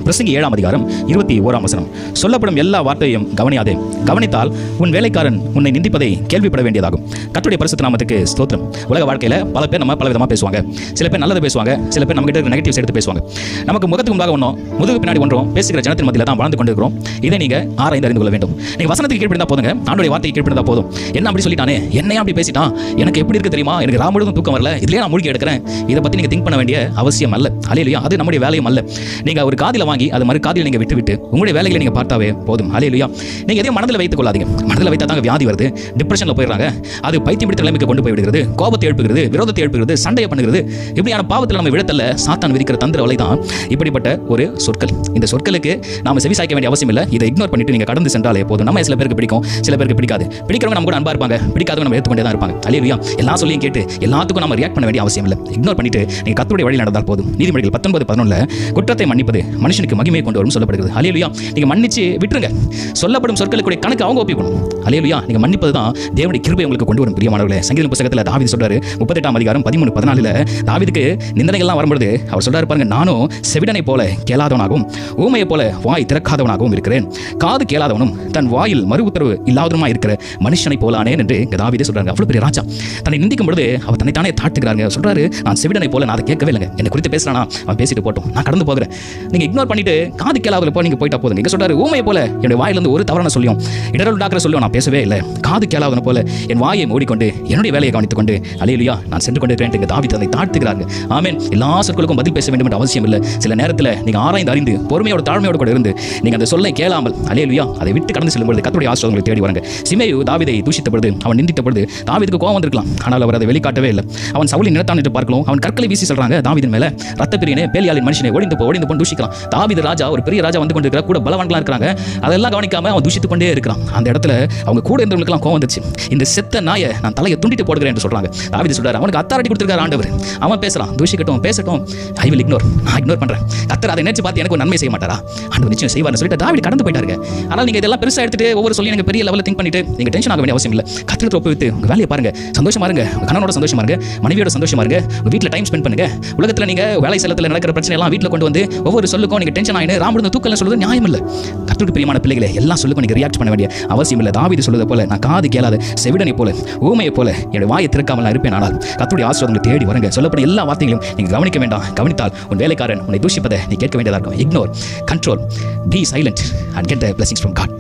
பிரசங்கி 7ஆம் அதிகாரம் 21ஆம் வசனம். சொல்லப்படும் எல்லா வார்த்தையும் கவனியாதே, கவனித்தால் உன் வேலைக்காரன் உன்னை நிந்திப்பதை கேள்விப்பட வேண்டியதாகும். கர்த்தருடைய பரிசுத்த நாமத்துக்கு ஸ்தோத்திரம். உலக வாழ்க்கையில் பல பேர் நம்ம பல விதமாக பேசுவாங்க. சில பேர் நல்லதை பேசுவாங்க, சில பேர் நம்ம கிட்ட நெகட்டிவ்ஸ் எடுத்து பேசுவாங்க. நமக்கு முகத்துக்கு முன்பாக ஒன்றும் முதுகு பின்னாடி ஒன்றும் பேசுகிற ஜனத்தின் மத்தியில் தான் வாழ்ந்து கொண்டிருக்கிறோம். இதை நீங்க ஆராய்ந்து அறிந்து கொள்ள வேண்டும். நீங்க வசனத்துக்கு கீழ்ப்படிந்தா போதுங்க, ஆண்டவருடைய வார்த்தைக்கு கீழ்ப்படிந்தா போதும். என்ன அப்படி சொல்லிட்டானே, என்னையா அப்படி பேசிட்டான், எனக்கு எப்படி இருக்கு தெரியுமா, எனக்கு ராமுழுதும் தூக்கம் வரல, இதுலயே நான் மூழ்கி எடுக்கிறேன், இதை பத்தி நீங்க திங்க் பண்ண வேண்டிய அவசியம் அல்ல. அல்லேலூயா. அது நம்முடைய வேலையும் அல்ல. நீங்க ஒரு காதில வாங்கி அது மறு காதில் நீங்க விட்டு உங்களுடைய வேலைகளை நீங்க பார்த்தாவே போதும். அல்லேலூயா. நீங்க எதையும் மனதில் வைத்துக் கொள்ளாதீங்க. மனதில் வைத்தா தாங்க வியாதி வருது, டிப்ரெஷன்ல போயிடுறாங்க, அது பைத்தியம் பிடித்த நிலைமைக்கு கொண்டு போய் விடுகிறது, கோபத்தை எழுப்புகிறது, விரோதத்தை எழுப்புகிறது, சண்டையை பண்ணுகிறது. இப்படியான பாவத்தில் நம்ம விழத்தல்ல சாத்தான் விதிக்கிற தந்திர வலை தான் இப்படிப்பட்ட ஒரு சொற்கள். இந்த சொற்களுக்கு நாம செவி சாய்க்க வேண்டிய அவசியம் இல்லை. இதை இக்னோர் பண்ணிட்டு நீங்க கடந்து சென்றாலே போதும். நம்ம சில பேருக்கு பிடிக்கும், சில பேருக்கு பிடிக்காது. பிடிக்கிறவங்க நம்ம கூட அன்பா இருப்பாங்க, பிடிக்காதவங்க நம்ம ஏற்றுக்கொண்டே தான் இருப்பாங்க. அல்லேலூயா. எல்லா சொல்லியும் கேட்டு எல்லாத்துக்கும் நம்ம ரியாக்ட் பண்ண வேண்டிய அவசியம் இல்லை. இக்னோர் பண்ணிட்டு நீங்க கர்த்தருடைய வழியில் நடந்தால் போதும். நீதிமொழிகள் 19:11 குற்றத்தை மன்னிப்பது மனுஷனுக்கு மகிமையை கொண்டு வரும் சொல்லப்படுகிறது. அல்லேலூயா. நீங்க மன்னிச்சு விட்டுருங்க. சொல்லப்படும் சொற்களுக்கு கணக்கு அவங்க ஒப்பிக்கணும். அல்லேலூயா. நீங்க மன்னிப்பது தான் தேவனுடைய கிருபை உங்களுக்கு கொண்டு வரும். பிரியமானவர்களே, சங்கீத புத்தகத்தில் தாவீது சொல்றாரு 38ஆம் அதிகாரம் 13-14 தாவீதுக்கு நிந்தனைகள்லாம் வரும்பொழுது அவர் சொல்றாரு பாருங்க, நானும் செவிடனை போல கேளாதவனாகவும் ஊமையை போல வாய் திறக்காதவனாகவும் இருக்கிறேன், காது கேளாதவனும் தன் வாயில் மறு உத்தரவு இல்லாதவனுமா இருக்கிற மனுஷனை போலானேன் என்று தாவீது சொல்றாங்க. அவ்வளவு பெரிய ராஜா தன்னை நிந்திக்கும் பொழுது அவர் தன்னை தானே தாழ்த்துகிறாங்க. சொல்றாரு, நான் செவிடனை போல, நான் அதை கேட்கவே இல்லைங்க, என்னை குறித்து பேசுறானா அவன் பேசிட்டு போட்டோம், நான் கடந்து போகிறேன். நீங்க இக்னோர் பண்ணிட்டு காது கேளாதவளை போல நீங்க போயிட்டா போதுங்க. இங்க சொல்றாரு, ஊமையை போல என்னுடைய வாயிலிருந்து ஒரு தவறான சொல்லியும் இடரல் டாக்கிற சொல்லியும் நான் பேசவே இல்லை, காது கேளாதவனை போல என் வாயை மூடிக்கொண்டு என்னுடைய வேலையை கவனித்துக் கொண்டு அல்லேலூயா நான் சென்று கொண்டிருக்கிறேன். தாவீது தன்னை தாழ்த்துகிறாங்க. ஆமென். எல்லா சொற்களுக்கும் பதில் பேச வேண்டும் என்ற அவசியம் இல்லை. சில நேரத்தில் நீங்க ஆராய்ந்து அறிந்து பொறுமையோட தாழ்மையோடு கூட இருந்து நீங்க அந்த சொல்லை கேளாமல் அல்லேலூயா அதை விட்டு கடந்து செல்லும் பொழுது கர்த்தருடைய ஆசீர்வாதங்களை தேடி வராங்க. சிமேயு தாவீதை தூஷித்த பொழுது, அவன் நிந்தித்த பொழுது தாவீதுக்கு கோபம் வந்திருக்கலாம், ஆனால் அவர் அதை வெளிக்காட்டவே இல்லை. அவன் சவுலின் நிலத்தான் என்று பார்க்கலாம், அவன் கற்களை வீசி சொல்றாங்க தாவீதின் மேல, ரத்த பிரியனே பேலியாளின் மனுஷனை ஒழிந்து போ தூஷிக்கலாம். தாவீது ராஜா, ஒரு பெரிய ராஜா வந்து கொண்டிருக்கிற, கூட பலவான்களா இருக்காங்க, அதெல்லாம் கவனிக்காம அவன் தூஷித்து கொண்டே இருக்கிறான். அந்த இடத்துல அவங்க கூட இருந்தவங்களுக்கெல்லாம் கோவம் வந்துச்சு. இந்த செத்த நாயை நான் தலையை துண்டிட்டு போடுகிறேன் என்று சொல்றாங்க. தாவீது சொல்றாரு, அவனுக்கு அத்தாரிட்டி கொடுத்திருக்காரு ஆண்டவர், அவன் பேசலாம், தூஷிக்கட்டும், பேசட்டும், ஐ வில் இக்னோர், நான் இக்னோர் பண்றேன். கர்த்தர் அதை நினைச்சு பார்த்து எனக்கு ஒரு நன்மை செய்ய மாட்டாரா, ஆண்டவர் நிச்சயம் செய்வார்னு சொல்லிட்டு தாவீது கடந்து போயிட்டாருங்க. ஆனால் நீங்க இதெல்லாம் பெருசா எடுத்துட்டு ஒவ்வொரு சொல்லி நீங்க பெரிய லெவலில் திங்க் பண்ணிட்டு நீங்க டென்ஷன் ஆக வேண்டிய அவசியம் இல்லை. கர்த்தரை ஒப்புவித்து உங்க வேலையை பாருங்க, சந்தோஷமா இருங்க, கணவனோட சந்தோஷமா இருங்க, மனைவியோட சந்தோஷமா இருங்க, உங்க வீட்டில் டைம் ஸ்பெண்ட் பண்ணுங்க. உலகத்தில் நீங்க வேலை செலத்தில் நடக்கிற பிரச்சனை எல்லாம் வீட்டில் கொண்டு வந்து ஒவ்வொரு சொல்லுக்கும் நீங்க டென்ஷன் ஆயினு ராமுழுது தூக்கல சொல்றது நியாயம் இல்லை. கர்த்தருக்கு பிரியமான பிள்ளைகளே, எல்லா சொல்லுக்கும் நீங்க ரியாக்ட் பண்ண வேண்டிய அவசியம் இல்லை. தாவீது சொல்றது போல, நான் காது கேளாத செவிடனை போல ஊமையை போல என்னுடைய வாயை திறக்காமல் நான் இருப்பேன். ஆனால் கர்த்தருடைய ஆசீர்வாதங்களை தேடி வருங்க. சொல்லப்படும் எல்லா வார்த்தைகளையும் நீங்க கவனிக்க வேண்டாம். கவனித்தால் உன் வேலைக்காரன் உன்னை தூஷிப்பதை நீ கேட்க வேண்டியதா இருக்கும். Ignore, control, be silent and get the blessings from God.